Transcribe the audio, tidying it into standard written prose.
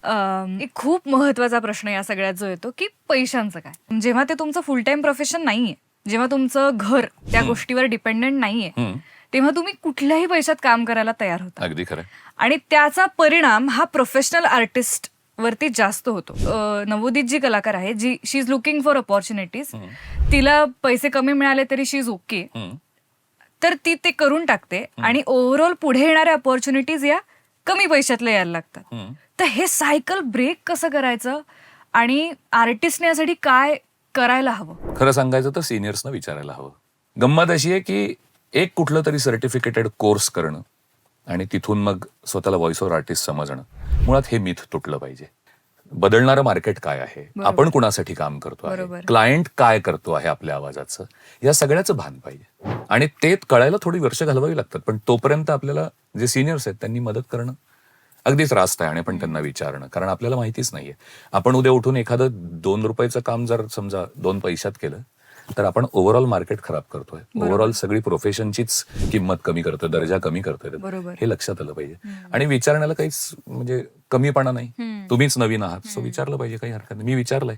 एक खूप महत्वाचा प्रश्न या सगळ्यात जो येतो की पैशांचं काय. जेव्हा ते तुमचं फुल टाइम प्रोफेशन नाहीये, जेव्हा तुमचं घर त्या गोष्टीवर डिपेंडंट नाहीये, तेव्हा तुम्ही कुठल्याही पैशात काम करायला तयार होता. अगदी खरं. आणि त्याचा परिणाम हा प्रोफेशनल आर्टिस्ट वरती जास्त होतो. नवोदित जी कलाकार आहे, जी शी इज लुकिंग फॉर अपॉर्च्युनिटीज, तिला पैसे कमी मिळाले तरी शी इज ओके, तर ती ते करून टाकते आणि ओव्हरऑल पुढे येणाऱ्या अपॉर्च्युनिटीज या कमी पैशातल्या यायला लागतात. तर हे सायकल ब्रेक कसं करायचं आणि आर्टिस्टने यासाठी काय करायला हवं? खरं सांगायचं तर सिनियर्सना विचारायला हवं. गंमत अशी आहे की एक कुठलं तरी सर्टिफिकेटेड कोर्स करणं आणि तिथून मग स्वतःला व्हॉइस ओव्हर आर्टिस्ट समजणं, मुळात हे मिथ तुटलं पाहिजे. बदलणारं मार्केट काय आहे, आपण कुणासाठी काम करतो आहे, क्लायंट काय करतो आहे आपल्या आवाजाचं, या सगळ्याचं भान पाहिजे. आणि ते कळायला थोडी वर्ष घालवावी लागतात, पण तोपर्यंत आपल्याला जे सिनियर्स आहेत त्यांनी मदत करणं अगदीच रास्त आहे. आणि पण त्यांना विचारणं, कारण आपल्याला माहितीच नाहीये. आपण उद्या उठून एखादं 2 रुपयाचं काम जर समजा 2 पैशात केलं तर आपण ओव्हरऑल मार्केट खराब करतोय, ओव्हरऑल सगळी प्रोफेशनचीच किंमत कमी करतोय, दर्जा कमी करतोय. हे लक्षात आलं पाहिजे. आणि विचारण्याला काहीच म्हणजे कमीपणा नाही. तुम्हीच नवीन आहात, सो विचारलं पाहिजे, काही हरकत नाही. मी विचारलंय.